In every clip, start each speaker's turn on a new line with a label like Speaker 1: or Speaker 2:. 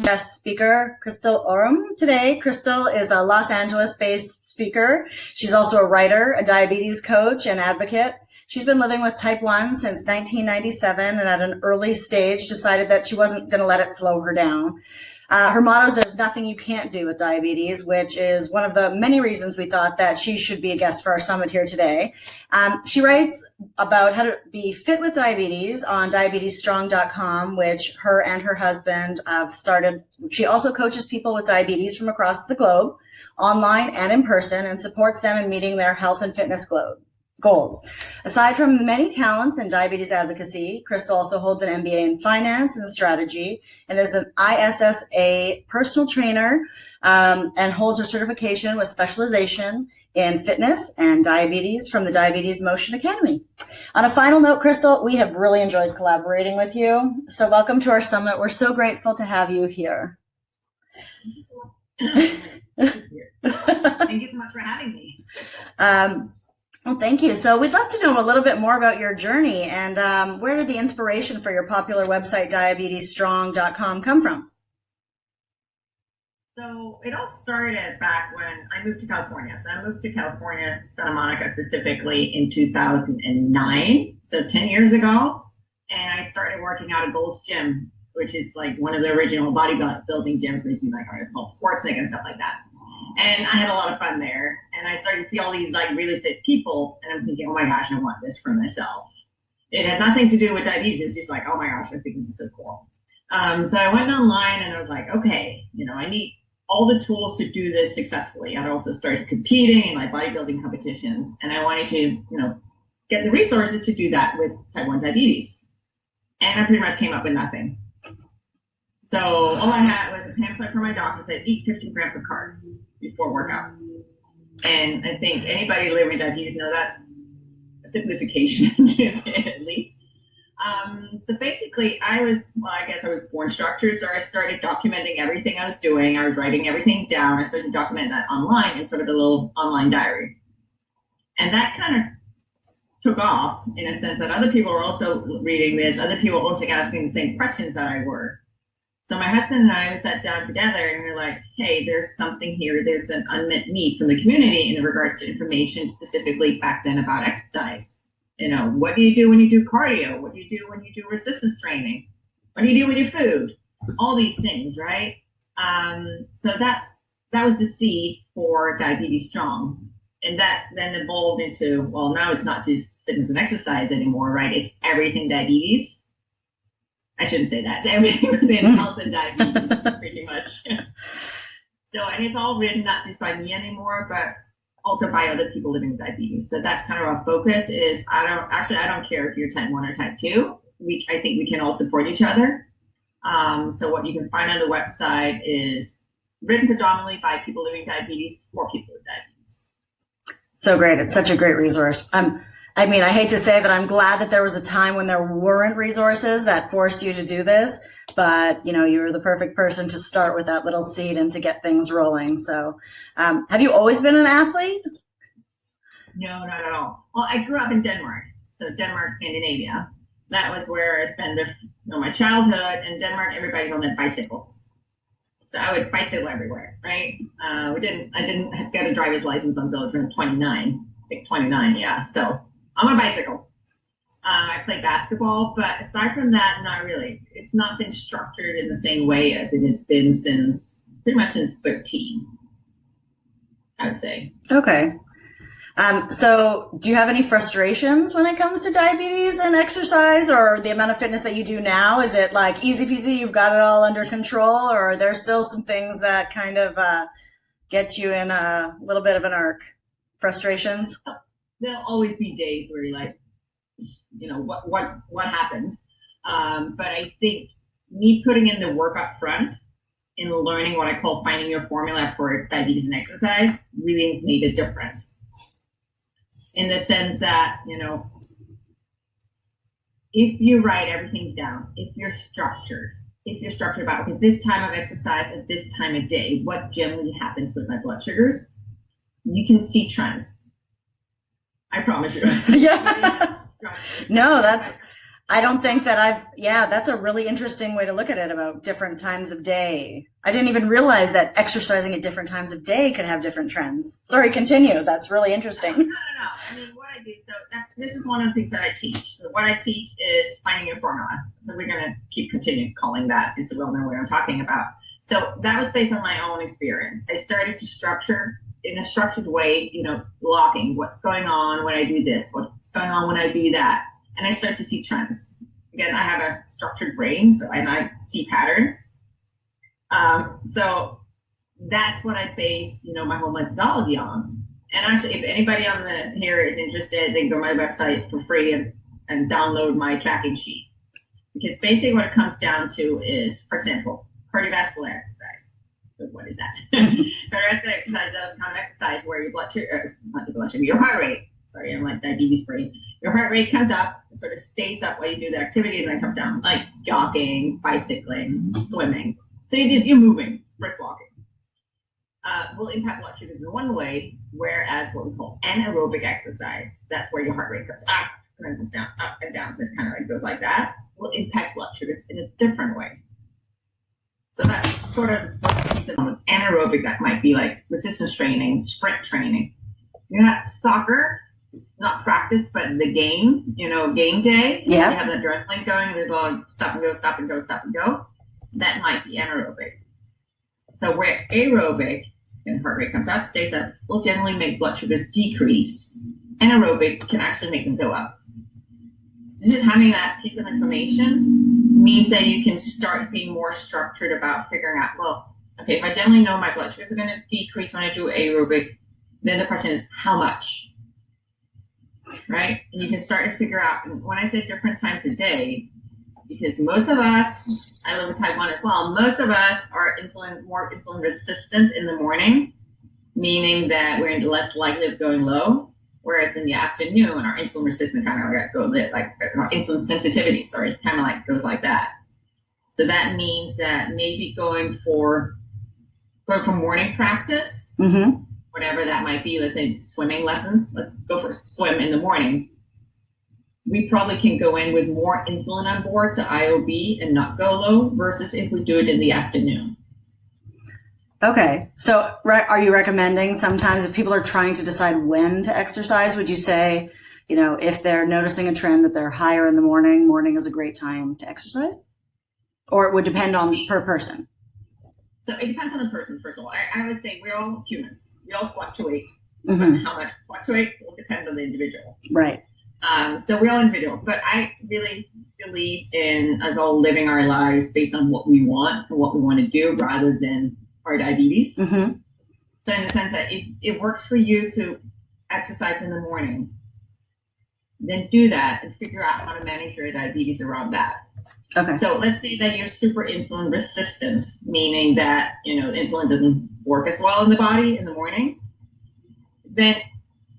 Speaker 1: guest speaker, Christel Oerum. Today, Christel is a Los Angeles-based speaker. She's also a writer, a diabetes coach, and advocate. She's been living with type 1 since 1997 and at an early stage decided that she wasn't going to let it slow her down. Her motto is there's nothing you can't do with diabetes, which is one of the many reasons we thought that she should be a guest for our summit here today. She writes about how to be fit with diabetes on diabetesstrong.com, which her and her husband have started. She also coaches people with diabetes from across the globe, online and in person, and supports them in meeting their health and fitness goals. Aside from many talents in diabetes advocacy, Christel also holds an MBA in finance and strategy and is an ISSA Personal Trainer and holds her certification with specialization in fitness and diabetes from the Diabetes Motion Academy. On a final note, Christel, we have really enjoyed collaborating with you. So welcome to our summit. We're so grateful to have you here.
Speaker 2: Thank you so much for having me.
Speaker 1: Well, thank you. So we'd love to know a little bit more about your journey and where did the inspiration for your popular website, diabetesstrong.com, come from?
Speaker 2: So it all started back when I moved to California. So I moved to California, Santa Monica specifically in 2009, so 10 years ago. And I started working out at Gold's Gym, which is like one of the original bodybuilding gyms, basically like it's called Schwarzenegger and stuff like that. And I had a lot of fun there. And I started to see all these like really fit people. And I'm thinking, oh my gosh, I want this for myself. It had nothing to do with diabetes. It was just like, oh my gosh, I think this is so cool. So I went online and I was like, okay, I need all the tools to do this successfully. I also started competing in like bodybuilding competitions. And I wanted to, get the resources to do that with type 1 diabetes. And I pretty much came up with nothing. So all I had was a pamphlet from my doctor that said, eat 15 grams of carbs before workouts. And I think anybody living with diabetes knows that's a simplification at least. So basically I was born structured. So I started documenting everything I was doing. I was writing everything down. I started to document that online in sort of a little online diary. And that kind of took off in a sense that other people were also reading this. Other people were also asking the same questions that I were. So my husband and I sat down together and we're like, hey, there's something here. There's an unmet need from the community in regards to information specifically back then about exercise. What do you do when you do cardio? What do you do when you do resistance training? What do you do with your food? All these things, right? So that was the seed for Diabetes Strong. And that then evolved into, well, now it's not just fitness and exercise anymore, right? It's everything diabetes. I shouldn't say that. It's everything within health and diabetes, pretty much. So, and it's all written not just by me anymore, but also by other people living with diabetes. So that's kind of our focus is, I don't care if you're type 1 or type 2. I think we can all support each other. So what you can find on the website is written predominantly by people living with diabetes for people with diabetes.
Speaker 1: So great. It's such a great resource. I hate to say that I'm glad that there was a time when there weren't resources that forced you to do this, but you were the perfect person to start with that little seed and to get things rolling. So, have you always been an athlete?
Speaker 2: No, not at all. Well, I grew up in Denmark, so Denmark, Scandinavia. That was where I spent my childhood. In Denmark, everybody's on their bicycles, so I would bicycle everywhere, right? I didn't get a driver's license until I was 29. I think 29, yeah. So I'm on a bicycle. I play basketball, but aside from that, not really. It's not been structured in the same way as it has been pretty much since 13, I would say.
Speaker 1: Okay. So do you have any frustrations when it comes to diabetes and exercise or the amount of fitness that you do now? Is it like easy peasy, you've got it all under control, or are there still some things that kind of get you in a little bit of an arc? Frustrations?
Speaker 2: There'll always be days where you're like, what happened? But I think me putting in the work up front and learning what I call finding your formula for diabetes and exercise really has made a difference. In the sense that, if you write everything down, if you're structured about, okay, this time of exercise at this time of day, what generally happens with my blood sugars, you can see trends. I promise you.
Speaker 1: Yeah. No, I don't think that that's a really interesting way to look at it about different times of day. I didn't even realize that exercising at different times of day could have different trends. Sorry, continue. That's really interesting.
Speaker 2: No. I mean, what I do, so this is one of the things that I teach. So what I teach is finding your formula. So we're going to keep continuing calling that, just so we'll know what I'm talking about. So that was based on my own experience. I started to structure in a structured way, logging what's going on when I do this, what's going on when I do that. And I start to see trends. Again, I have a structured brain, and I see patterns. So that's what I base, my whole methodology on. And actually, if anybody on here is interested, they can go to my website for free and download my tracking sheet. Because basically what it comes down to is, for example, cardiovascular exercise. So what is that? Cardiovascular exercise is those kind of exercise where your your heart rate. Sorry, I'm like diabetes brain. Your heart rate comes up and sort of stays up while you do the activity, and then comes down, like jogging, bicycling, swimming. So you're moving, brisk walking. Will impact blood sugars in one way, whereas what we call anaerobic exercise, that's where your heart rate goes up and then comes down, up and down, so it kind of like goes like that, will impact blood sugars in a different way. So that's sort of anaerobic. That might be like resistance training, sprint training. You have soccer, not practice, but the game, game day.
Speaker 1: Yeah.
Speaker 2: You have the adrenaline going, there's a lot of stop and go, stop and go, stop and go. That might be anaerobic. So where aerobic, and heart rate comes up, stays up, will generally make blood sugars decrease. Anaerobic can actually make them go up. So just having that piece of information means that you can start being more structured about figuring out, well, okay, if I generally know my blood sugars are going to decrease when I do aerobic, then the question is how much, right? And you can start to figure out, and when I say different times a day, because most of us, I live with type 1 as well, most of us are more insulin resistant in the morning, meaning that we're less likely of going low, whereas in the afternoon, our insulin resistance kind of goes like insulin sensitivity, kind of like goes like that. So that means that maybe going for morning practice, whatever that might be, let's say swimming lessons, let's go for a swim in the morning. We probably can go in with more insulin on board to IOB and not go low versus if we do it in the afternoon.
Speaker 1: Okay. So are you recommending sometimes if people are trying to decide when to exercise, would you say, if they're noticing a trend that they're higher in the morning is a great time to exercise? Or it would depend on per person?
Speaker 2: So it depends on the person, first of all. I would say we're all humans. We all fluctuate. But how much fluctuate will depend on the individual.
Speaker 1: Right.
Speaker 2: So we're all individual, but I really believe in us all living our lives based on what we want and what we want to do rather than our diabetes. So in the sense that if it works for you to exercise in the morning, then do that and figure out how to manage your diabetes around that.
Speaker 1: Okay.
Speaker 2: So let's say that you're super insulin resistant, meaning that, insulin doesn't work as well in the body in the morning, then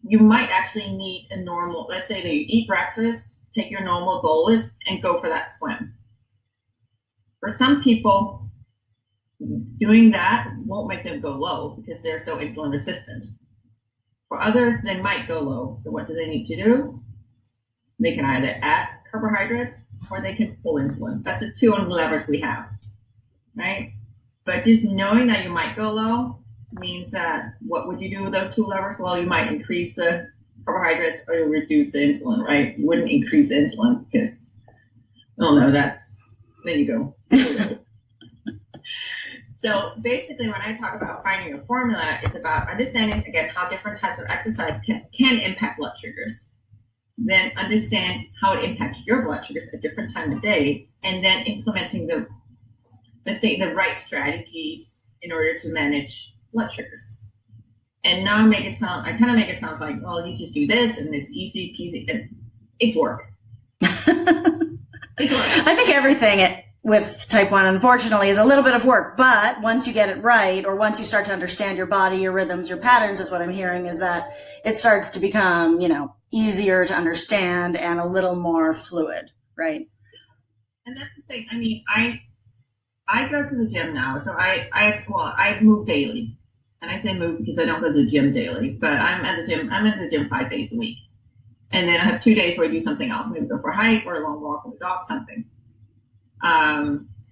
Speaker 2: you might actually need a normal, let's say that you eat breakfast, take your normal bolus and go for that swim. For some people, doing that won't make them go low because they're so insulin resistant. For others, they might go low. So what do they need to do? They can either add carbohydrates or they can pull insulin. That's the two levers we have, right? But just knowing that you might go low means that what would you do with those two levers? Well, you might increase the carbohydrates or you reduce the insulin, right? You wouldn't increase the insulin because, oh no, there you go. So basically when I talk about finding a formula, it's about understanding, again, how different types of exercise can impact blood sugars. Then understand how it impacts your blood sugars at different time of day, and then implementing the right strategies in order to manage blood sugars. And now I kind of make it sound like, well, you just do this and it's easy peasy, and it's work. It's work.
Speaker 1: I think everything with type 1, unfortunately, is a little bit of work, but once you get it right, or once you start to understand your body, your rhythms, your patterns, is what I'm hearing, is that it starts to become, easier to understand and a little more fluid, right?
Speaker 2: And that's the thing. I mean, I go to the gym now, so I move daily. And I say move because I don't go to the gym daily, but I'm at the gym 5 days a week. And then I have 2 days where I do something else, maybe go for a hike or a long walk with the dog, something.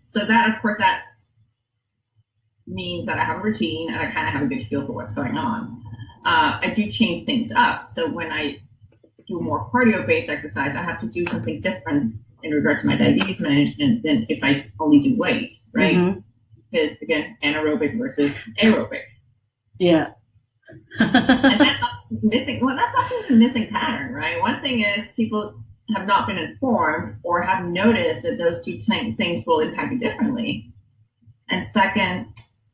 Speaker 2: So that, of course, that means that I have a routine and I kind of have a good feel for what's going on. I do change things up. So when I do more cardio-based exercise, I have to do something different in regard to my diabetes management than if I only do weights, right? Mm-hmm. Because again, anaerobic versus aerobic.
Speaker 1: Yeah.
Speaker 2: And that's missing. Well, that's often the missing pattern, right? One thing is people have not been informed or have noticed that those two things will impact you differently. And second,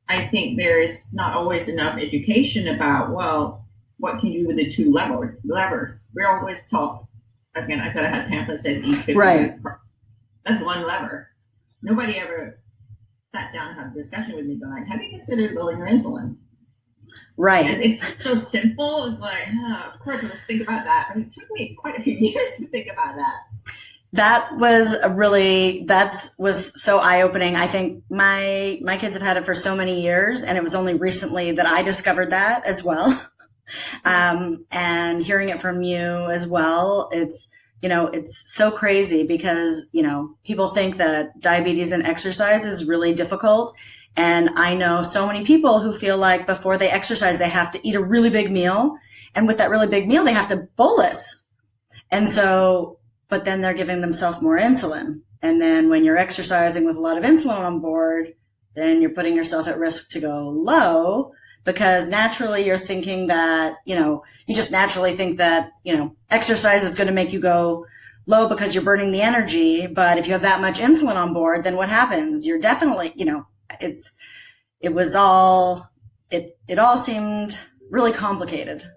Speaker 2: I think there's not always enough education about, well, what can you do with the two levers? We're always taught, again, I said I had pamphlets that says eat 50.
Speaker 1: Right.
Speaker 2: That's one lever. Nobody ever sat down and had a discussion with me going, have you considered lowering your insulin?
Speaker 1: Right.
Speaker 2: And it's so simple. It's like, of course, let's think about that. But it took me quite a few years to think about that.
Speaker 1: That was so eye-opening. I think my kids have had it for so many years, and it was only recently that I discovered that as well. And hearing it from you as well, it's so crazy because, people think that diabetes and exercise is really difficult. And I know so many people who feel like before they exercise, they have to eat a really big meal. And with that really big meal, they have to bolus. And so, but then they're giving themselves more insulin. And then when you're exercising with a lot of insulin on board, then you're putting yourself at risk to go low because naturally you're thinking that, you just naturally think that, exercise is going to make you go low because you're burning the energy. But if you have that much insulin on board, then what happens? You're definitely, it all seemed really complicated.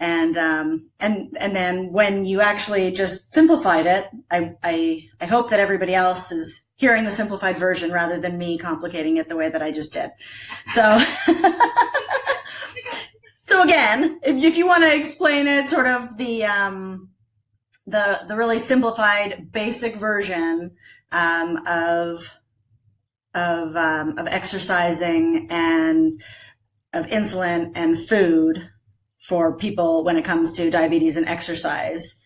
Speaker 1: And then when you actually just simplified it, I hope that everybody else is hearing the simplified version rather than me complicating it the way that I just did. So, so again, if you want to explain it, sort of the really simplified basic version, of exercising and of insulin and food for people when it comes to diabetes and exercise.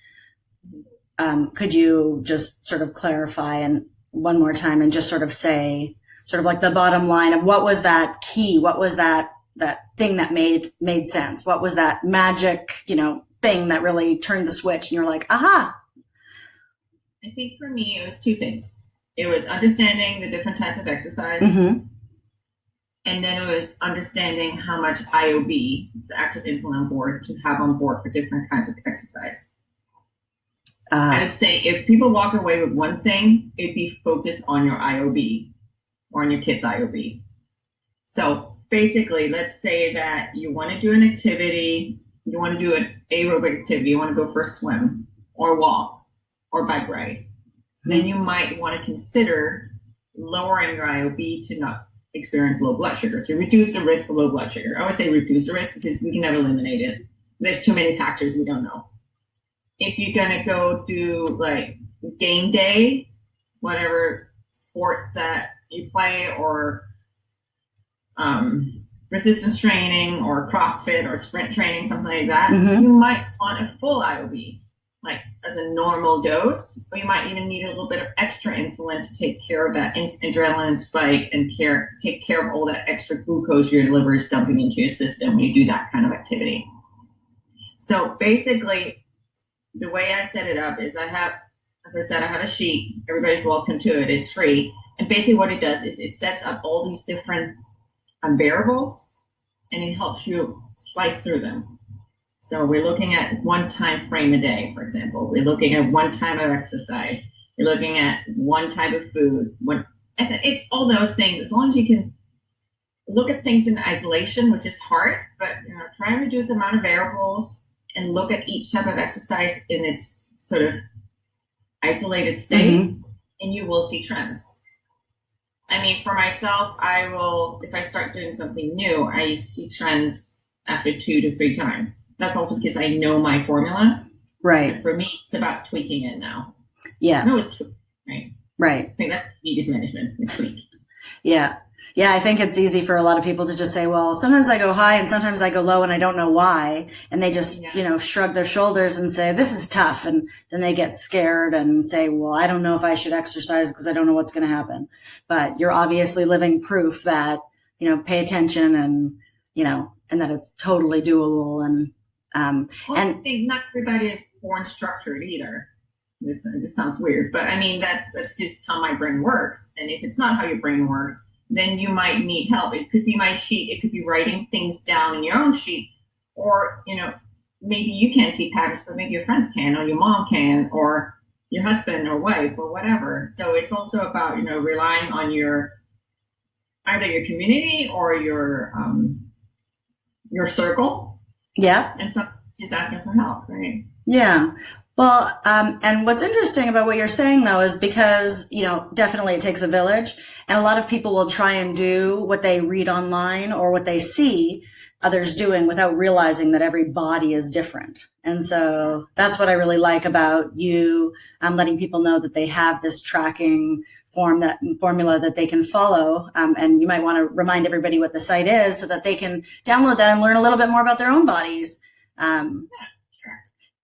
Speaker 1: Could you just sort of clarify and one more time and just sort of say, sort of like the bottom line of what was that key? What was that thing that made sense? What was that magic, thing that really turned the switch and you're like, aha.
Speaker 2: I think for me, it was two things. It was understanding the different types of exercise.
Speaker 1: Mm-hmm.
Speaker 2: And then it was understanding how much IOB, so active insulin on board, to have on board for different kinds of exercise. I would say if people walk away with one thing, it'd be focus on your IOB or on your kid's IOB. So basically, let's say that you want to do an activity, you want to do an aerobic activity, you want to go for a swim or walk or bike ride. Then you might want to consider lowering your IOB to not experience low blood sugar, to reduce the risk of low blood sugar. I always say reduce the risk because we can never eliminate it. There's too many factors we don't know. If you're going to go do like game day, whatever sports that you play, or resistance training or CrossFit or sprint training, something like that, you might want a full IOB, like as a normal dose, or you might even need a little bit of extra insulin to take care of that adrenaline spike and take care of all that extra glucose your liver is dumping into your system when you do that kind of activity. So basically, the way I set it up is I have a sheet. Everybody's welcome to it. It's free. And basically what it does is it sets up all these different variables, and it helps you slice through them. So we're looking at one time frame a day, for example. We're looking at one time of exercise. You're looking at one type of food. It's all those things. As long as you can look at things in isolation, which is hard, but try and reduce the amount of variables and look at each type of exercise in its sort of isolated state, and you will see trends. I mean, for myself, if I start doing something new, I see trends after 2 to 3 times. That's also because I know my formula.
Speaker 1: Right.
Speaker 2: And for me, it's about tweaking it now.
Speaker 1: Yeah.
Speaker 2: No, it's tweak, right?
Speaker 1: Right.
Speaker 2: I think that's diabetes management, tweak.
Speaker 1: Yeah. Yeah, I think it's easy for a lot of people to just say, well, sometimes I go high and sometimes I go low and I don't know why. And they just, shrug their shoulders and say, this is tough. And then they get scared and say, well, I don't know if I should exercise because I don't know what's going to happen. But you're obviously living proof that, pay attention and, and that it's totally doable. And,
Speaker 2: I think not everybody is born structured either. This sounds weird, but I mean, that's just how my brain works. And if it's not how your brain works, then you might need help. It could be my sheet. It could be writing things down in your own sheet. Or, maybe you can't see patterns, but maybe your friends can, or your mom can, or your husband or wife or whatever. So it's also about, relying on either your community or your circle.
Speaker 1: Yeah.
Speaker 2: And so just asking for help, right?
Speaker 1: Yeah. Well, and what's interesting about what you're saying, though, is because, definitely it takes a village, and a lot of people will try and do what they read online or what they see others doing without realizing that every body is different. And so that's what I really like about you, letting people know that they have this tracking formula that they can follow. And you might want to remind everybody what the site is so that they can download that and learn a little bit more about their own bodies.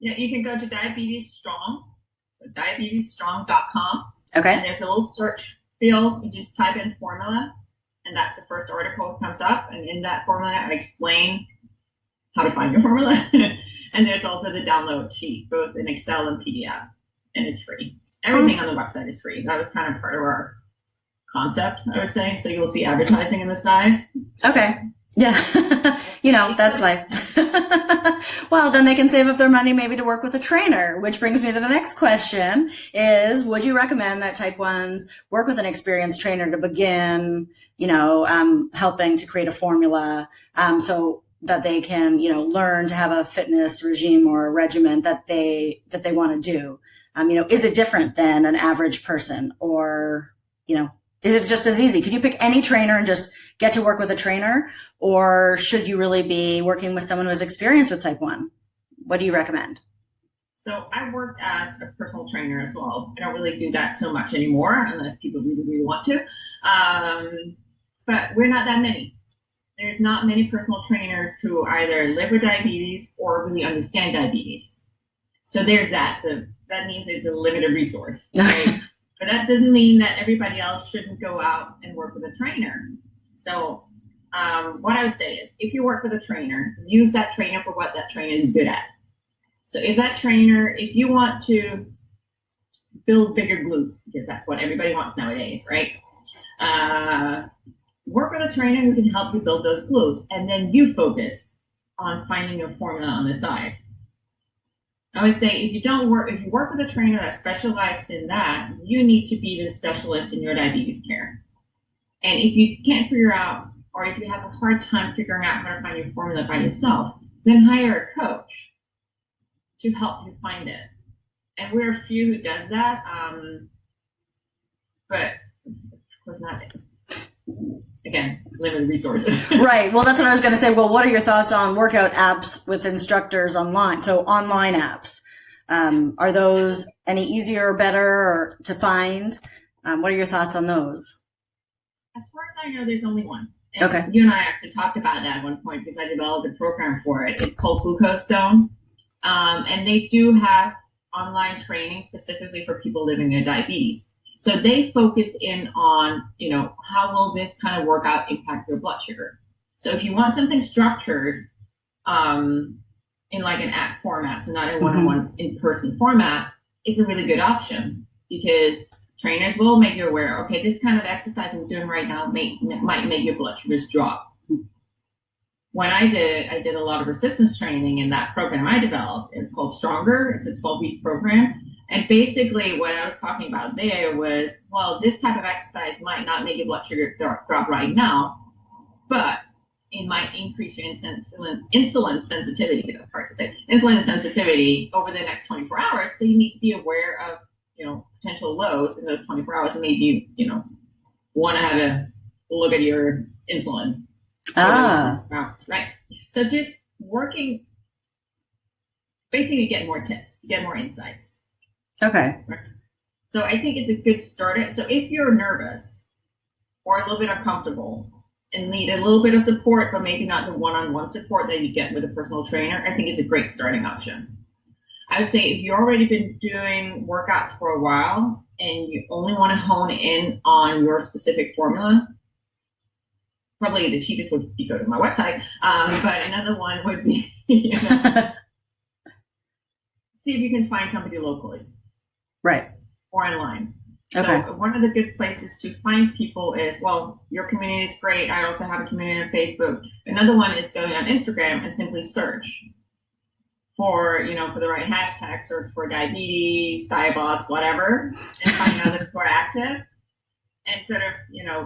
Speaker 2: Yeah, you can go to Diabetes Strong, so diabetesstrong.com.
Speaker 1: Okay.
Speaker 2: And there's a little search field. You just type in formula, and that's the first article that comes up. And in that formula, I explain how to find your formula. And there's also the download sheet, both in Excel and PDF, and it's free. Everything on the website is free. That was kind of part of our concept, I would say. So you'll see advertising on the side.
Speaker 1: Okay. Yeah. That's life. Well, then they can save up their money maybe to work with a trainer, which brings me to the next question is, would you recommend that type 1s work with an experienced trainer to begin, helping to create a formula, so that they can, learn to have a fitness regime or a regimen that they want to do? Is it different than an average person, or, is it just as easy? Could you pick any trainer and just get to work with a trainer? Or should you really be working with someone who has experience with type 1? What do you recommend?
Speaker 2: So I work as a personal trainer as well. I don't really do that so much anymore unless people really, really want to. But we're not that many. There's not many personal trainers who either live with diabetes or really understand diabetes. So there's that. So that means it's a limited resource, right? But that doesn't mean that everybody else shouldn't go out and work with a trainer. So what I would say is, if you work with a trainer, use that trainer for what that trainer is good at. So if you want to build bigger glutes, because that's what everybody wants nowadays, right? Work with a trainer who can help you build those glutes, and then you focus on finding your formula on the side. I would say if you work with a trainer that specializes in that, you need to be the specialist in your diabetes care. And if you can't figure out, or if you have a hard time figuring out how to find your formula by yourself, then hire a coach to help you find it. And we're a few who does that, but of course not. Again, limited resources.
Speaker 1: Right. Well, that's what I was going to say. Well, what are your thoughts on workout apps with instructors online? So online apps, are those any easier or better to find? What are your thoughts on those?
Speaker 2: As far as I know, there's only one. And
Speaker 1: okay.
Speaker 2: You and I actually talked about that at one point because I developed a program for it. It's called Glucose Zone. And they do have online training specifically for people living with diabetes. So they focus in on, how will this kind of workout impact your blood sugar? So if you want something structured in like an app format, so not in one-on-one in-person format, it's a really good option because trainers will make you aware, okay, this kind of exercise I'm doing right now might make your blood sugars drop. When I did a lot of resistance training in that program I developed. It's called Stronger. It's a 12-week program. And basically what I was talking about there was, well, this type of exercise might not make your blood sugar drop right now, but it might increase your insulin sensitivity. That's hard to say. Insulin sensitivity over the next 24 hours. So you need to be aware of, potential lows in those 24 hours and maybe you, want to have a look at your insulin. Right. So just working, basically get more tips, get more insights.
Speaker 1: Okay.
Speaker 2: So I think it's a good start. So if you're nervous or a little bit uncomfortable and need a little bit of support, but maybe not the one-on-one support that you get with a personal trainer, I think it's a great starting option. I would say if you've already been doing workouts for a while and you only want to hone in on your specific formula, probably the cheapest would be go to my website. But another one would be, see if you can find somebody locally.
Speaker 1: Right.
Speaker 2: Or online.
Speaker 1: Okay.
Speaker 2: So one of the good places to find people is, well, your community is great. I also have a community on Facebook. Another one is going on Instagram and simply search for the right hashtag, search for diabetes, diabots, whatever, and find others who are active and sort of,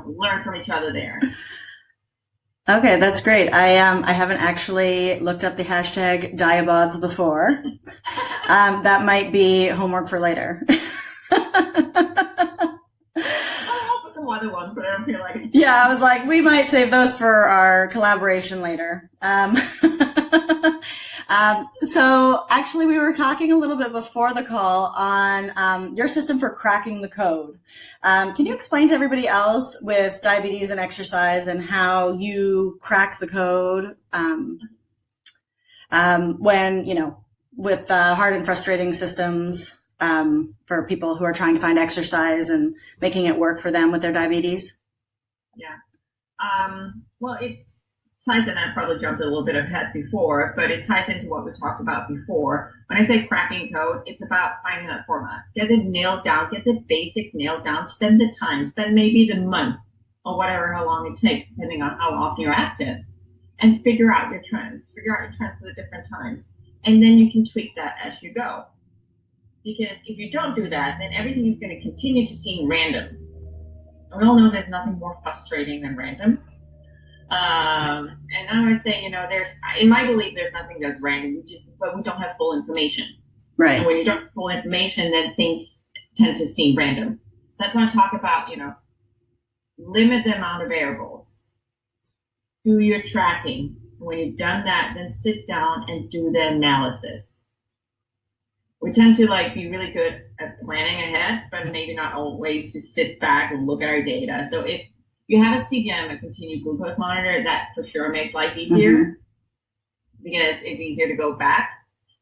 Speaker 2: learn from each other there.
Speaker 1: Okay, that's great. I haven't actually looked up the hashtag diabods before. That might be homework for later.
Speaker 2: Some other ones, but I don't feel like it.
Speaker 1: Yeah, I was like, we might save those for our collaboration later. So actually we were talking a little bit before the call on your system for cracking the code. Can you explain to everybody else with diabetes and exercise and how you crack the code when, with hard and frustrating systems for people who are trying to find exercise and making it work for them with their diabetes?
Speaker 2: Yeah. Well, it ties in, I probably jumped a little bit ahead before, but it ties into what we talked about before. When I say cracking code, it's about finding that format. Get it nailed down, get the basics nailed down, spend the time, spend maybe the month or whatever, how long it takes, depending on how often you're active, and figure out your trends for the different times. And then you can tweak that as you go. Because if you don't do that, then everything is going to continue to seem random. And we all know there's nothing more frustrating than random. And I would say, there's, in my belief, there's nothing that's random, but we don't have full information.
Speaker 1: Right.
Speaker 2: And when you don't have full information, then things tend to seem random. So that's when I talk about, limit the amount of variables. Do your tracking. When you've done that, then sit down and do the analysis. We tend to be really good at planning ahead, but maybe not always to sit back and look at our data. So if you have a CGM, a continued glucose monitor, that for sure makes life easier because it's easier to go back.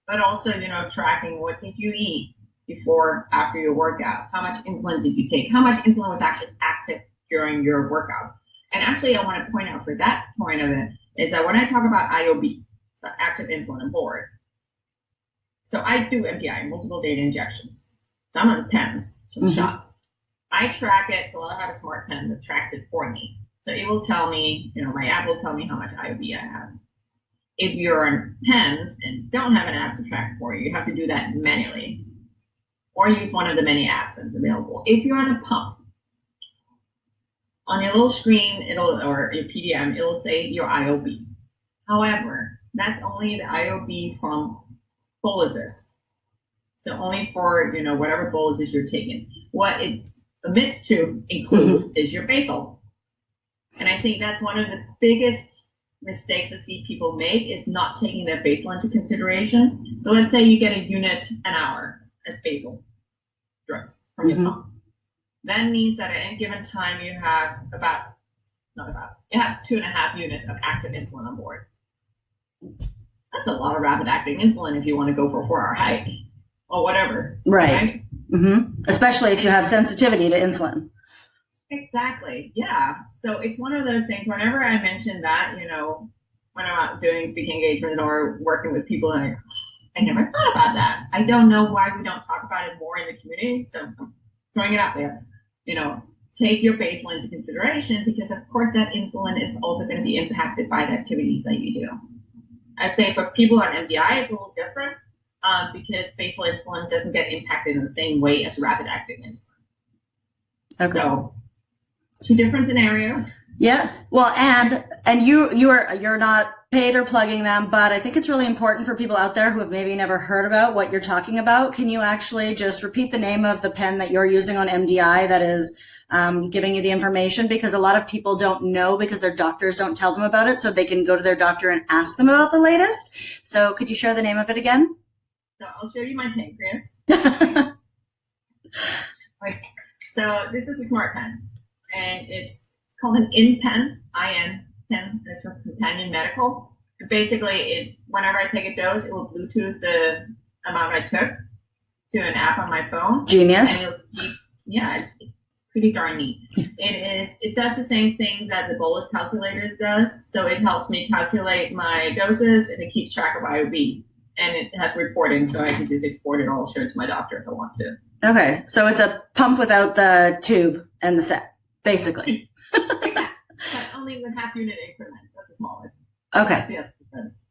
Speaker 2: But also, tracking what did you eat before, after your workouts? How much insulin did you take? How much insulin was actually active during your workout? And actually, I want to point out for that point of it is that when I talk about IOB, so active insulin on board, so I do MPI, multiple data injections. So I'm on pens, some shots. I track it, so I have a smart pen that tracks it for me. So it will tell me, my app will tell me how much IOB I have. If you're on pens and don't have an app to track for you, you have to do that manually. Or use one of the many apps that's available. If you're on a pump, on your little screen, or your PDM, it'll say your IOB. However, that's only the IOB from boluses. So only for, whatever boluses you're taking. What it omits to include is your basal. And I think that's one of the biggest mistakes I see people make is not taking their basal into consideration. So let's say you get a unit an hour as basal drugs from your pump. That means that at any given time you have you have 2.5 units of active insulin on board. That's a lot of rapid acting insulin if you want to go for a 4-hour hike or whatever.
Speaker 1: Right? Especially if you have sensitivity to insulin.
Speaker 2: Exactly. Yeah. So it's one of those things, whenever I mention that, when I'm out doing speaking engagements or working with people, and I never thought about that. I don't know why we don't talk about it more in the community. So I'm throwing it out there. Take your basal into consideration because, of course, that insulin is also going to be impacted by the activities that you do. I'd say for people on MDI, it's a little different because basal insulin doesn't get impacted in the same way as rapid acting insulin. Okay. So, two different scenarios.
Speaker 1: Yeah. Well, and you're not paid or plugging them, but I think it's really important for people out there who have maybe never heard about what you're talking about. Can you actually just repeat the name of the pen that you're using on MDI that is giving you the information? Because a lot of people don't know because their doctors don't tell them about it, so they can go to their doctor and ask them about the latest. So could you share the name of it again?
Speaker 2: So I'll show you my pancreas. So this is a smart pen, and it's called an InPen, IN pen. It's for companion medical. Basically, whenever I take a dose, it will Bluetooth the amount I took to an app on my phone.
Speaker 1: Genius.
Speaker 2: And it's pretty darn neat. It does the same things that the bolus calculators does. So it helps me calculate my doses, and it keeps track of IOB. And it has reporting, so I can just export it all straight to my doctor if I want to.
Speaker 1: Okay, so it's a pump without the tube and the set, basically.
Speaker 2: Exactly. But only with half unit increments. That's the smallest.
Speaker 1: Okay.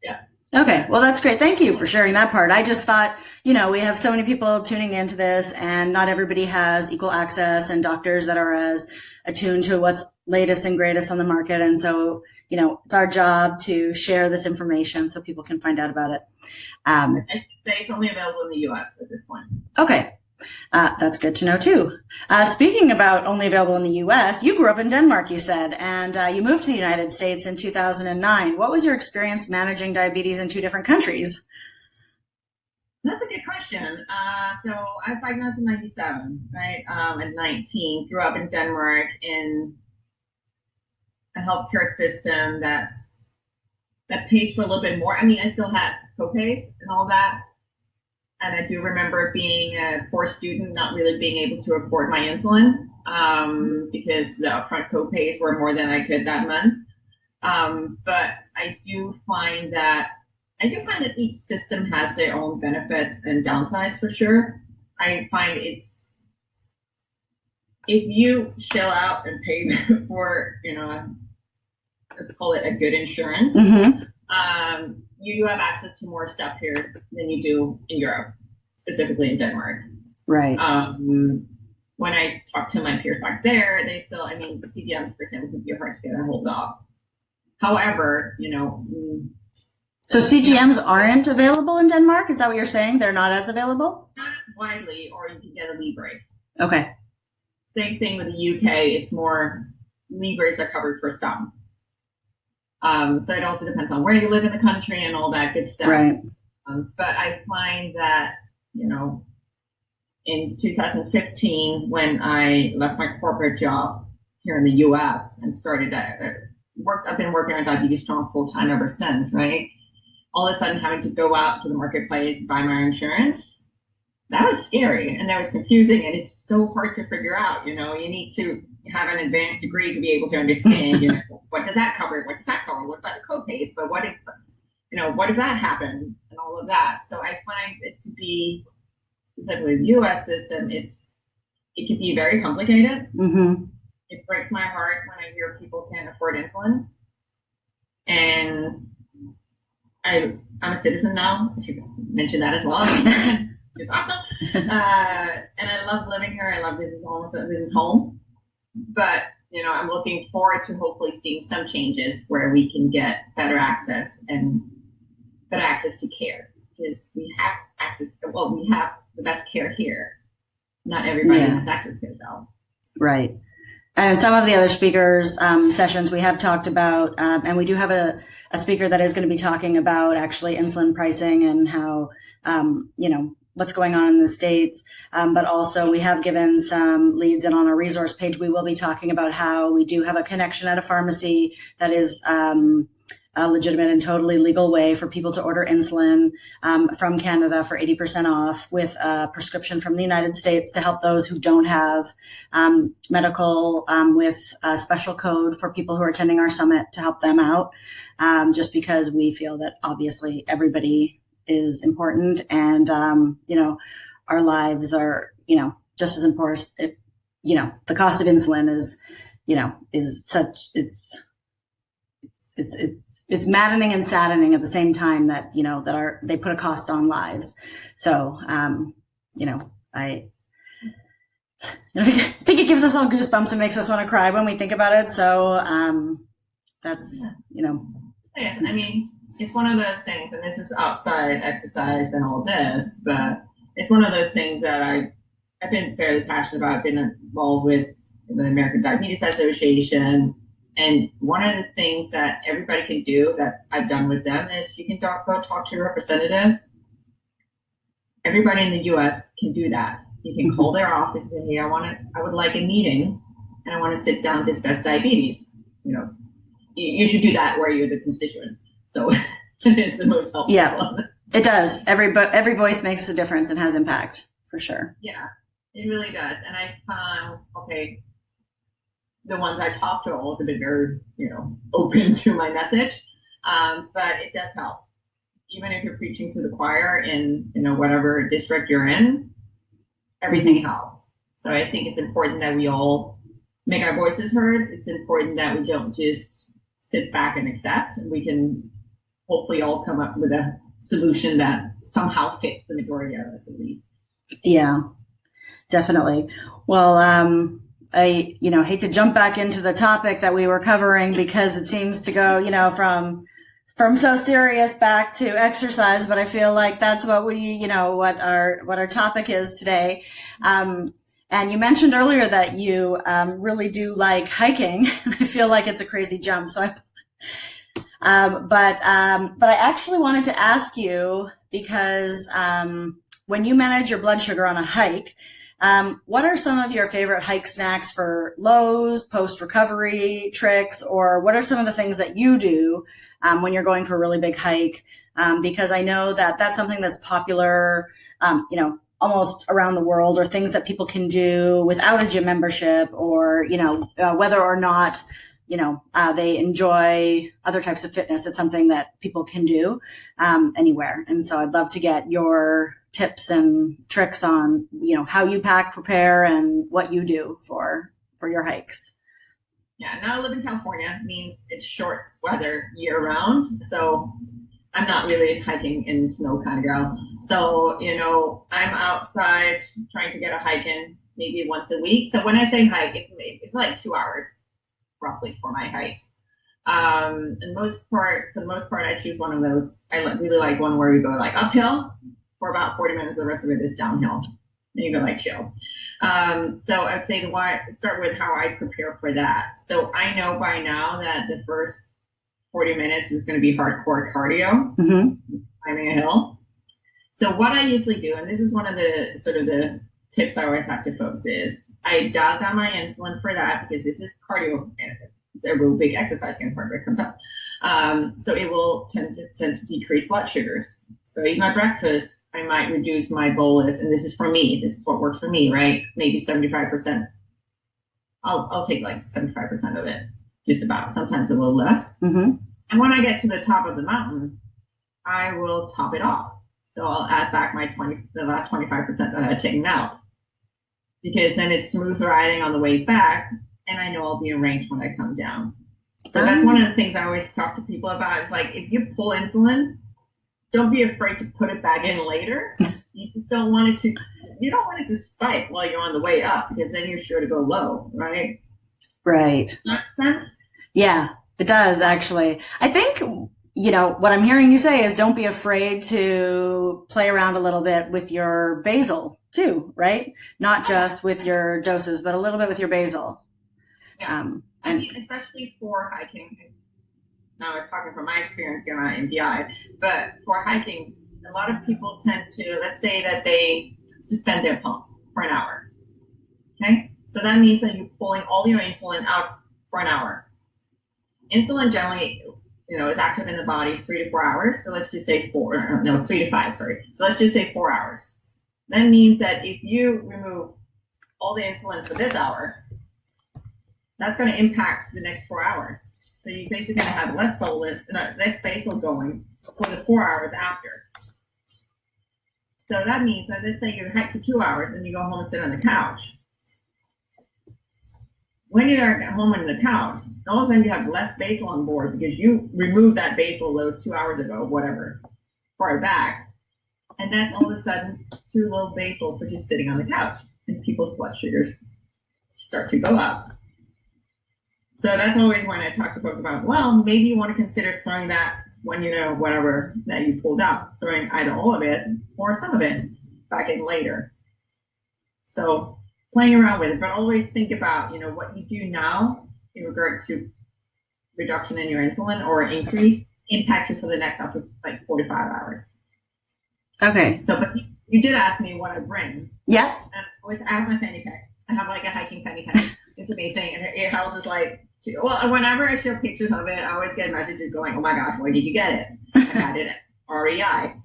Speaker 2: Yeah.
Speaker 1: Okay, well, that's great. Thank you for sharing that part. I just thought, we have so many people tuning into this, and not everybody has equal access and doctors that are as attuned to what's latest and greatest on the market. And so, it's our job to share this information so people can find out about it.
Speaker 2: I should say it's only available in the U.S. at this point.
Speaker 1: Okay. That's good to know too. Speaking about only available in the U.S., you grew up in Denmark, you said, and you moved to the United States in 2009. What was your experience managing diabetes in two different countries?
Speaker 2: That's a good question. So I was diagnosed in 97, right? At 19, grew up in Denmark in a healthcare system that pays for a little bit more. I mean, I still had co-pays and all that. And I do remember being a poor student, not really being able to afford my insulin because the upfront co-pays were more than I could that month. But I do find that each system has their own benefits and downsides for sure. I find if you shell out and pay for, let's call it a good insurance, you do have access to more stuff here than you do in Europe, specifically in Denmark.
Speaker 1: Right.
Speaker 2: When I talk to my peers back there, they still, CGMs, for example, can be hard to get a hold of. However,
Speaker 1: So CGMs aren't available in Denmark? Is that what you're saying? They're not as available?
Speaker 2: Not as widely, or you can get a Libre.
Speaker 1: Okay.
Speaker 2: Same thing with the UK. It's more, Libres are covered for some. So it also depends on where you live in the country and all that good stuff.
Speaker 1: Right.
Speaker 2: But I find that, in 2015, when I left my corporate job here in the US and started I've been working on Diabetes Strong full time ever since, right? All of a sudden having to go out to the marketplace and buy my insurance, that was scary and that was confusing, and it's so hard to figure out. You need to have an advanced degree to be able to understand, what does that cover? What does that cover? What about the co-pays? But what if that happened and all of that? So I find it to be, specifically the US system, it can be very complicated.
Speaker 1: Mm-hmm.
Speaker 2: It breaks my heart when I hear people can't afford insulin. And I'm a citizen now. I should mention that as well. It's awesome. And I love living here. I love this is home. But, I'm looking forward to hopefully seeing some changes where we can get better access to care. Because we have we have the best care here. Not everybody has access to it, though.
Speaker 1: Right. And some of the other speakers' sessions we have talked about, and we do have a speaker that is going to be talking about actually insulin pricing and how, what's going on in the States. But also we have given some leads, and on our resource page, we will be talking about how we do have a connection at a pharmacy that is a legitimate and totally legal way for people to order insulin from Canada for 80% off with a prescription from the United States to help those who don't have medical with a special code for people who are attending our summit to help them out, just because we feel that obviously everybody is important, and our lives are just as important. The cost of insulin is such it's maddening and saddening at the same time that they put a cost on lives. So I think it gives us all goosebumps and makes us want to cry when we think about it. So that's
Speaker 2: Yes, it's one of those things, and this is outside exercise and all this, but it's one of those things that I've been fairly passionate about. I've been involved with the American Diabetes Association. And one of the things that everybody can do that I've done with them is you can go talk to your representative. Everybody in the US can do that. You can call their office and say, hey, I would like a meeting and I want to sit down, discuss diabetes. You should do that where you're the constituent. So it is the most helpful.
Speaker 1: Yeah, it does. Every voice makes a difference and has impact for sure.
Speaker 2: Yeah, it really does. And I found, okay, the ones I talk to have also been very, open to my message. But it does help. Even if you're preaching to the choir in, whatever district you're in, everything helps. So I think it's important that we all make our voices heard. It's important that we don't just sit back and accept. We can hopefully all come up with a solution that somehow fits the majority of us, at least.
Speaker 1: Yeah, definitely. Well, I hate to jump back into the topic that we were covering because it seems to go, from so serious back to exercise, but I feel like that's what what our topic is today. And you mentioned earlier that you really do like hiking. I feel like it's a crazy jump. So but I actually wanted to ask you because when you manage your blood sugar on a hike, what are some of your favorite hike snacks for lows, post-recovery tricks, or what are some of the things that you do when you're going for a really big hike? Because I know that that's something that's popular, almost around the world, or things that people can do without a gym membership, or, whether or not, they enjoy other types of fitness. It's something that people can do anywhere. And so I'd love to get your tips and tricks on, how you pack, prepare, and what you do for your hikes.
Speaker 2: Yeah, now I live in California, means it's shorts weather year round. So I'm not really hiking in snow kind of girl. So, I'm outside trying to get a hike in maybe once a week. So when I say hike, it's like 2 hours roughly for my hikes. For the most part, I choose one of those. I really like one where you go like uphill for about 40 minutes. The rest of it is downhill. And you go like chill. So I'd say start with how I prepare for that. So I know by now that the first 40 minutes is going to be hardcore cardio, climbing a hill. So what I usually do, and this is one of the sort of the tips I always have to folks, is I dial down my insulin for that because this is cardio. It's a real big exercise kind of part where it comes up. So it will tend to decrease blood sugars. So eat my breakfast, I might reduce my bolus, and this is for me. This is what works for me, right? Maybe 75%. I'll take like 75% of it, just about. Sometimes a little less.
Speaker 1: Mm-hmm.
Speaker 2: And when I get to the top of the mountain, I will top it off. So I'll add back the last 25% that I've taken out, because then it's smooth riding on the way back, and I know I'll be in range when I come down. So that's one of the things I always talk to people about. Is like, if you pull insulin, don't be afraid to put it back in later. You just don't want it to. You don't want it to spike while you're on the way up, because then you're sure to go low, right?
Speaker 1: Right.
Speaker 2: Does that make sense?
Speaker 1: Yeah, it does actually. I think, what I'm hearing you say is don't be afraid to play around a little bit with your basal too, right? Not just with your doses, but a little bit with your basal.
Speaker 2: Yeah. I mean, especially for hiking. Now I was talking from my experience getting on MPI, but for hiking, a lot of people tend to, let's say that they suspend their pump for an hour. Okay? So that means that you're pulling all your insulin out for an hour. Insulin generally, is active in the body 3 to 4 hours. So let's just say 3 to 5, sorry. So let's just say 4 hours. That means that if you remove all the insulin for this hour, that's going to impact the next 4 hours. So you're basically going to have less basal going for the 4 hours after. So that means that let's say you hike for 2 hours and you go home and sit on the couch. When you're at home on the couch, all of a sudden you have less basal on board because you removed that basal those 2 hours ago, whatever, far back. And that's all of a sudden too low basal for just sitting on the couch. And people's blood sugars start to go up. So that's always when I talk to folks about, well, maybe you want to consider throwing that when whatever that you pulled out, throwing either all of it or some of it back in later. So playing around with it, but always think about, what you do now in regards to reduction in your insulin or increase impact you for the next up to like 45 hours.
Speaker 1: Okay.
Speaker 2: So, but you did ask me what I bring.
Speaker 1: Yeah.
Speaker 2: And I have my fanny pack. I have like a hiking fanny pack. It's amazing. And it houses like, well, whenever I show pictures of it, I always get messages going, "Oh my gosh, where did you get it?" I had it at REI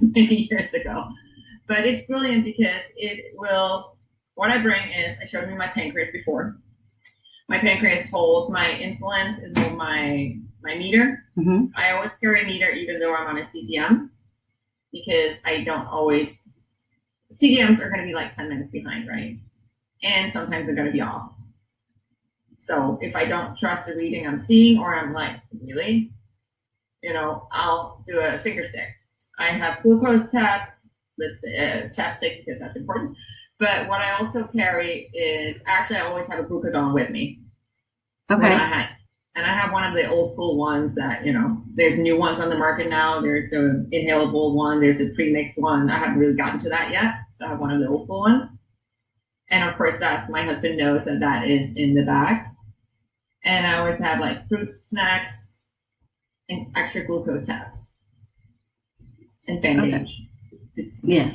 Speaker 2: many years ago. But it's brilliant because what I bring is, I showed you my pancreas before. My pancreas holds my insulin, is my meter.
Speaker 1: Mm-hmm.
Speaker 2: I always carry a meter even though I'm on a CGM, because I don't always, CGMs are going to be like 10 minutes behind, right? And sometimes they're going to be off. So if I don't trust the reading I'm seeing, or I'm like, really? I'll do a finger stick. I have glucose tabs, that's the chapstick, because that's important. But what I also carry is, actually I always have a glucagon with me.
Speaker 1: Okay.
Speaker 2: And I have one of the old school ones that, there's new ones on the market now. There's an inhalable one. There's a pre-mixed one. I haven't really gotten to that yet. So I have one of the old school ones. And of course, my husband knows that is in the bag. And I always have like fruits, snacks, and extra glucose tabs. And bandage.
Speaker 1: Okay. Yeah.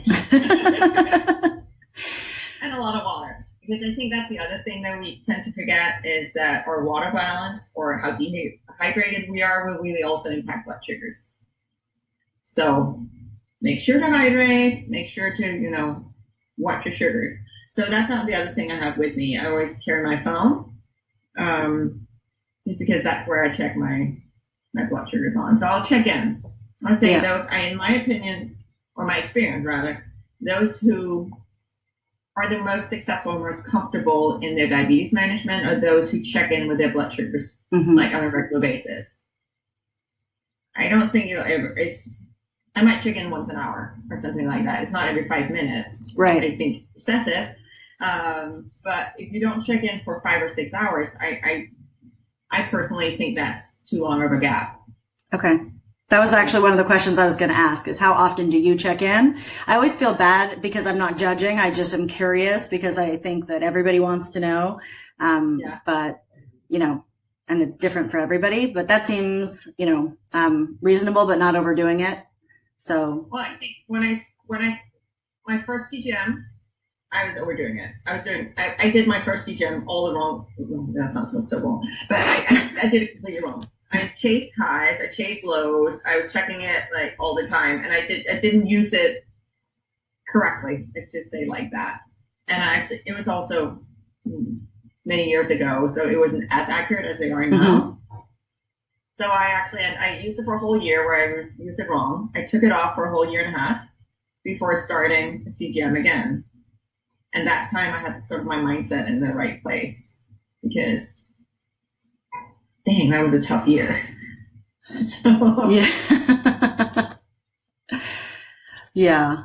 Speaker 2: And a lot of water. Because I think that's the other thing that we tend to forget, is that our water balance, or how dehydrated we are, will really also impact blood sugars. So make sure to hydrate, make sure to, watch your sugars. So that's not the other thing I have with me. I always carry my phone, just because that's where I check my blood sugars on. So I'll check in. I'll say those, in my opinion, or my experience rather, those who are the most successful, most comfortable in their diabetes management are those who check in with their blood sugars, like on a regular basis. I don't think I might check in once an hour or something like that. It's not every 5 minutes.
Speaker 1: Right.
Speaker 2: I think it's excessive. But if you don't check in for 5 or 6 hours, I personally think that's too long of a gap.
Speaker 1: Okay. That was actually one of the questions I was going to ask, is how often do you check in? I always feel bad because I'm not judging. I just am curious, because I think that everybody wants to know. But, and it's different for everybody, but that seems, reasonable, but not overdoing it. So.
Speaker 2: Well, I think my first CGM, I was overdoing it. I did my first CGM all the wrong. That sounds so wrong, but I did it completely wrong. I chased highs, I chased lows. I was checking it like all the time, and I didn't use it correctly. Let's just say like that. And it was also many years ago, so it wasn't as accurate as they are now. So I used it for a whole year where I used it wrong. I took it off for a whole year and a half before starting CGM again. And that time I had sort of my mindset in the right place, because dang, that was a tough year. So.
Speaker 1: Yeah. Yeah.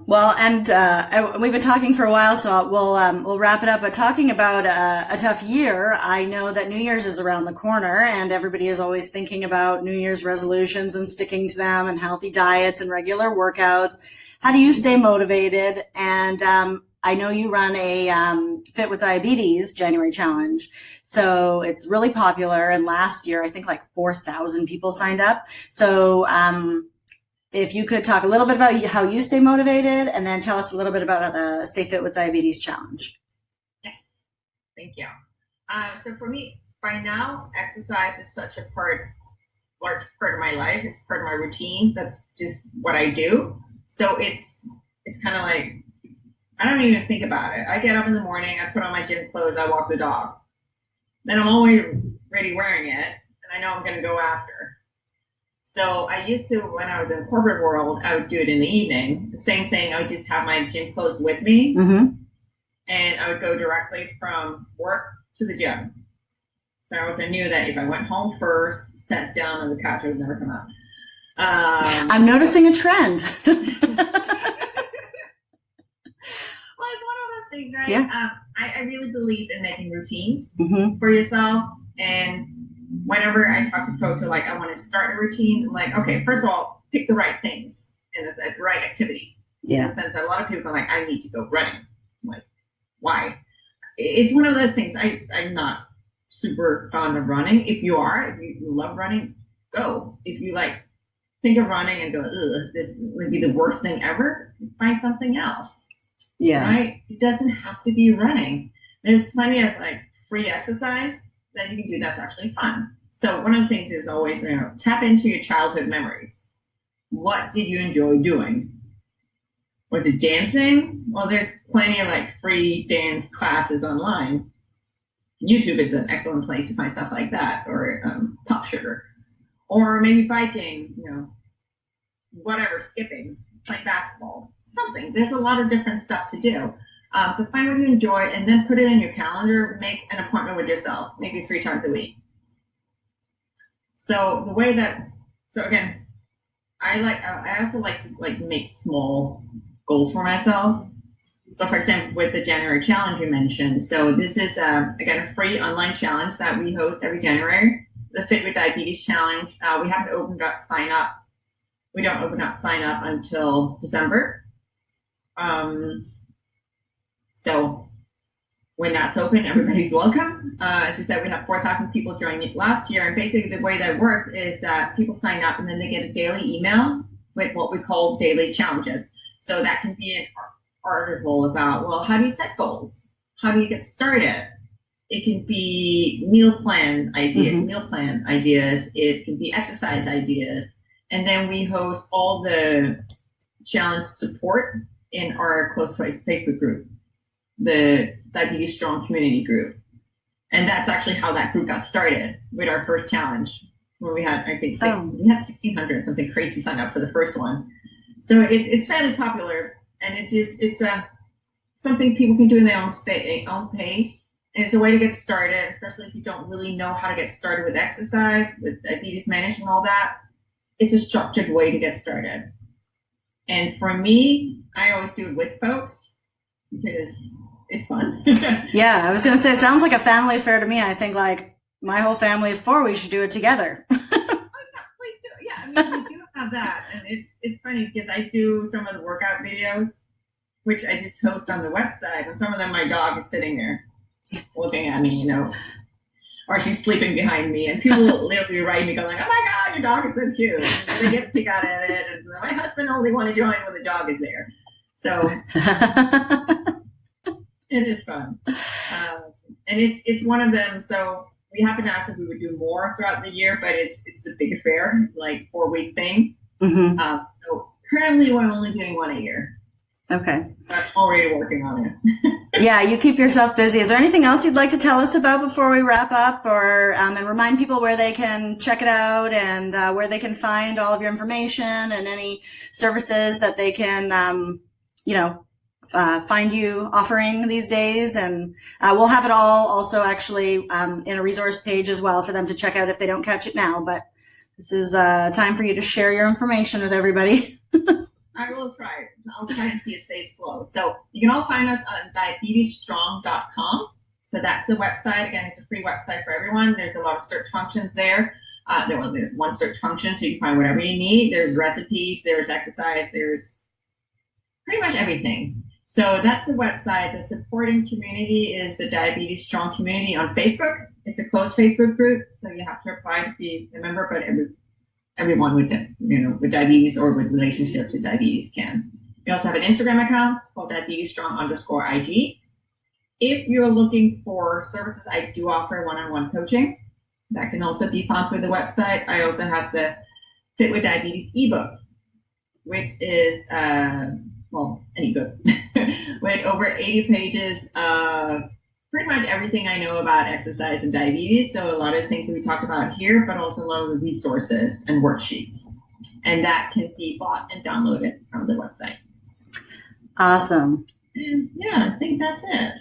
Speaker 1: Well, and we've been talking for a while, so we'll wrap it up. But talking about a tough year, I know that New Year's is around the corner, and everybody is always thinking about New Year's resolutions and sticking to them, and healthy diets and regular workouts. How do you stay motivated? And I know you run a Fit with Diabetes January challenge, so it's really popular. And last year, I think like 4,000 people signed up. So if you could talk a little bit about how you stay motivated, and then tell us a little bit about the Stay Fit with Diabetes challenge.
Speaker 2: Yes, thank you. So for me, by now, exercise is such a large part of my life. It's part of my routine. That's just what I do. So it's kind of like, I don't even think about it. I get up in the morning, I put on my gym clothes, I walk the dog. Then I'm always ready wearing it, and I know I'm going to go after. So I used to, when I was in the corporate world, I would do it in the evening. The same thing, I would just have my gym clothes with me, and I would go directly from work to the gym. So I also knew that if I went home first, sat down on the couch, I would never come out.
Speaker 1: I'm noticing a trend.
Speaker 2: Well, it's one of those things, right?
Speaker 1: Yeah.
Speaker 2: I really believe in making routines for yourself. And whenever I talk to folks who are like, I want to start a routine, I'm like, okay, first of all, pick the right things and the right activity.
Speaker 1: Yeah.
Speaker 2: In the sense that a lot of people are like, I need to go running. I'm like, why? It's one of those things. I'm not super fond of running. If you love running, go. If you think of running and go, ugh, this would be the worst thing ever, find something else.
Speaker 1: Yeah.
Speaker 2: Right? It doesn't have to be running. There's plenty of like free exercise that you can do that's actually fun. So one of the things is always, tap into your childhood memories. What did you enjoy doing? Was it dancing? Well, there's plenty of like free dance classes online. YouTube is an excellent place to find stuff like that, or Top Sugar, or maybe biking, whatever, skipping, playing basketball, something. There's a lot of different stuff to do. So find what you enjoy and then put it in your calendar. Make an appointment with yourself, maybe 3 times a week. So again, I also like to make small goals for myself. So for example, with the January challenge you mentioned, so this is again a free online challenge that we host every January, the Fit with Diabetes challenge. We haven't opened up sign up. We don't open up sign up until December. So when that's open, everybody's welcome. As you said, we have 4,000 people join it last year, and basically the way that works is that people sign up and then they get a daily email with what we call daily challenges. So that can be an article about, well, how do you set goals? How do you get started? It can be meal plan ideas. It can be exercise ideas. And then we host all the challenge support in our close Facebook group, the Diabetes Strong community group. And that's actually how that group got started with our first challenge, where we had, I think, we had 1,600, something crazy sign up for the first one. So it's fairly popular, and it's something people can do in their own pace. And it's a way to get started, especially if you don't really know how to get started with exercise, with diabetes management, all that. It's a structured way to get started. And for me, I always do it with folks because it's fun.
Speaker 1: Yeah, I was going to say, it sounds like a family affair to me. I think like my whole family of 4, we should do it together.
Speaker 2: Oh, yeah, please do. Yeah, I mean, we do have that. And it's funny because I do some of the workout videos, which I just post on the website. And some of them, my dog is sitting there looking at me, or she's sleeping behind me. And people literally write me going, oh my God, your dog is so cute. And they get a kick out of it. And so my husband only want to join when the dog is there. So it is fun. And it's one of them. So we happen to ask if we would do more throughout the year, but it's a big affair. It's like 4-week thing.
Speaker 1: Mm-hmm.
Speaker 2: So currently we're only doing one a year.
Speaker 1: Okay.
Speaker 2: I'm already working on it.
Speaker 1: Yeah, you keep yourself busy. Is there anything else you'd like to tell us about before we wrap up, or and remind people where they can check it out and where they can find all of your information and any services that they can, find you offering these days? And we'll have it all also actually in a resource page as well for them to check out if they don't catch it now. But this is time for you to share your information with everybody.
Speaker 2: I will try. I'll try and see if stays slow. So you can all find us on diabetesstrong.com. So that's the website. Again, it's a free website for everyone. There's a lot of search functions there. There's one search function, so you can find whatever you need. There's recipes, there's exercise, there's pretty much everything. So that's the website. The supporting community is the Diabetes Strong community on Facebook. It's a closed Facebook group, so you have to apply to be a member, but everyone with with diabetes or with relationship to diabetes can. We also have an Instagram account called diabetesstrong_IG. If you're looking for services, I do offer one-on-one coaching. That can also be found through the website. I also have the Fit with Diabetes ebook, which is an ebook with over 80 pages of pretty much everything I know about exercise and diabetes. So a lot of the things that we talked about here, but also a lot of the resources and worksheets. And that can be bought and downloaded from the website.
Speaker 1: Awesome.
Speaker 2: And yeah, I think that's it.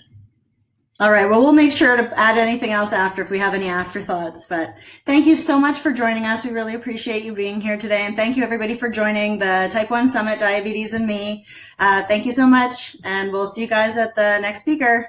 Speaker 1: All right. Well, we'll make sure to add anything else after if we have any afterthoughts. But thank you so much for joining us. We really appreciate you being here today. And thank you, everybody, for joining the Type 1 Summit, Diabetes and Me. Thank you so much. And we'll see you guys at the next speaker.